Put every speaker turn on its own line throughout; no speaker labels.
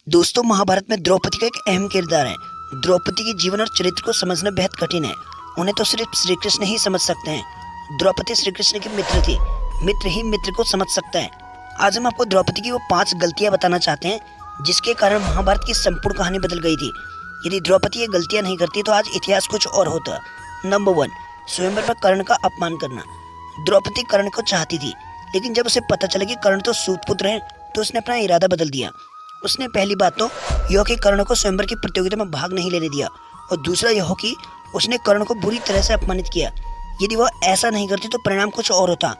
दोस्तों, महाभारत में द्रौपदी का एक अहम किरदार है। द्रौपदी के जीवन और चरित्र को समझना बेहद कठिन है। उन्हें तो सिर्फ श्री कृष्ण ही समझ सकते हैं। द्रौपदी श्री कृष्ण की मित्र थी। मित्र ही मित्र को समझ सकता है। आज हम आपको द्रौपदी की वो 5 गलतियां बताना चाहते हैं जिसके कारण महाभारत की संपूर्ण कहानी बदल गई थी। यदि द्रौपदी ये गलतियां नहीं करती तो आज इतिहास कुछ और होता। नंबर 1, स्वयंवर में कर्ण का अपमान करना। द्रौपदी कर्ण को चाहती थी, लेकिन जब उसे पता चला कि कर्ण तो सूतपुत्र है तो उसने अपना इरादा बदल दिया। उसने पहली बात तो यह कि कर्ण को स्वयंवर की प्रतियोगिता में भाग नहीं लेने दिया, और दूसरा यह कि उसने कर्ण को बुरी तरह से अपमानित किया। यदि वह ऐसा नहीं करती तो परिणाम कुछ और होता।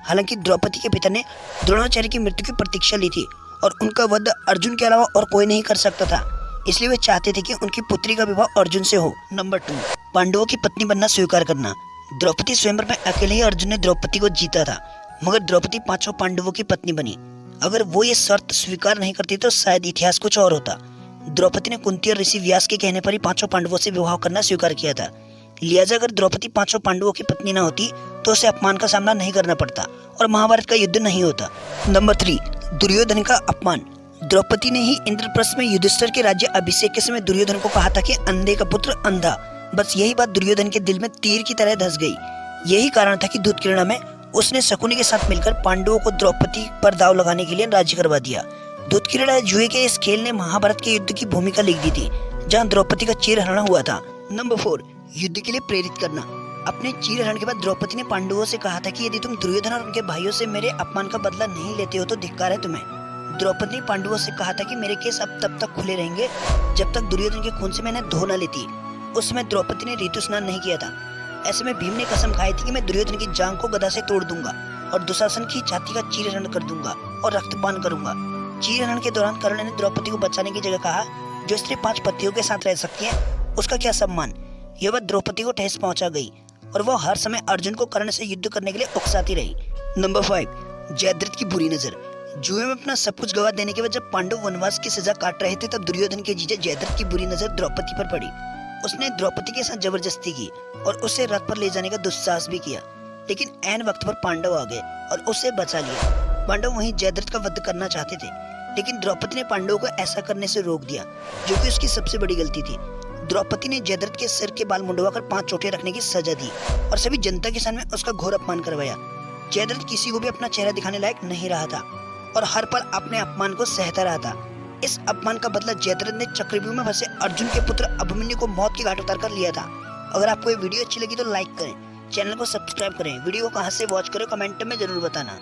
हालांकि द्रौपदी के पिता ने द्रोणाचार्य की मृत्यु की प्रतीक्षा ली थी और उनका वध अर्जुन के अलावा और कोई नहीं कर सकता था, इसलिए वे चाहते थे कि उनकी पुत्री का विवाह अर्जुन से हो। नंबर 2, पांडवों की पत्नी बनना स्वीकार करना। द्रौपदी स्वयंवर में अकेले ही अर्जुन ने द्रौपदी को जीता था, मगर द्रौपदी 5 पांडवों की पत्नी बनी। अगर वो ये शर्त स्वीकार नहीं करती तो शायद इतिहास कुछ और होता। द्रौपदी ने कुंती और ऋषि व्यास के कहने पर ही 5 पांडवों से विवाह करना स्वीकार किया था। लिहाजा अगर द्रौपदी 5 पांडवों की पत्नी न होती तो उसे अपमान का सामना नहीं करना पड़ता और महाभारत का युद्ध नहीं होता। नंबर 3, दुर्योधन का अपमान। द्रौपदी ने ही इंद्रप्रस्थ में युधिष्ठिर के राज्य अभिषेक के समय दुर्योधन को कहा था कि अंधे का पुत्र अंधा। बस यही बात दुर्योधन के दिल में तीर की तरह धंस गई। यही कारण था कि धूतकीर्णा में उसने शकुनी के साथ मिलकर पांडवों को द्रौपदी पर दाव लगाने के लिए राजी करवा दिया। धूतकीर्णा जुए के इस खेल ने महाभारत के युद्ध की भूमिका लिख दी थी, जहां द्रौपदी का चीरहरण हुआ था। नंबर 4, युद्ध के लिए प्रेरित करना। अपने चीरहरण के बाद द्रौपदी ने पांडवों से कहा था कि यदि तुम दुर्योधन और उनके भाइयों से मेरे अपमान का बदला नहीं लेते हो तो धिक्कार है तुम्हें। द्रौपदी ने पांडवों से कहा था कि मेरे केस अब तब तक खुले रहेंगे जब तक दुर्योधन के खून से मैंने धो न लेती। उस समय द्रौपदी ने ऋतु स्नान नहीं किया था। ऐसे में भीम ने कसम खाई थी कि मैं दुर्योधन की जांघ को गदा से तोड़ दूंगा और दुशासन की छाती का चीरहरण कर दूंगा और रक्तपान करूंगा। चीरहरण के दौरान कर्ण ने द्रौपदी को बचाने की जगह कहा, जो स्त्री 5 पतियों के साथ रह सकती है उसका क्या सम्मान। यह बात द्रौपदी को ठेस पहुंचा गई और वह हर समय अर्जुन को कर्ण से युद्ध करने के लिए उकसाती रही। नंबर 5, जयद्रथ की बुरी नजर। जुए में अपना सब कुछ गवा देने के बाद जब पांडव वनवास की सजा काट रहे थे तब दुर्योधन के जीजा जयद्रथ की बुरी नजर द्रौपदी पर पड़ी। उसने द्रौपदी के साथ जबरदस्ती की और उसे रथ पर ले जाने का दुस्साहस भी किया, लेकिन ऐन वक्त पर पांडव आ गए और उसे बचा लिया। पांडव वहीं जयद्रथ का वध करना चाहते थे, लेकिन द्रौपदी ने पांडवों को ऐसा करने से रोक दिया, जो कि उसकी सबसे बड़ी गलती थी। द्रौपदी ने जयद्रथ के सिर के बाल मुंडवाकर 5 चोटियां रखने की सजा दी और सभी जनता के सामने उसका घोर अपमान करवाया। जयद्रथ किसी को भी अपना चेहरा दिखाने लायक नहीं रहा था और हर पल अपने अपमान को सहता रहा था। इस अपमान का बदला जयद्रथ ने चक्रव्यूह में फंसे अर्जुन के पुत्र अभिमन्यु को मौत की घाट उतार कर लिया था। अगर आपको ये वीडियो अच्छी लगी तो लाइक करें, चैनल को सब्सक्राइब करें, वीडियो को कहां से वॉच करें कमेंट में जरूर बताना।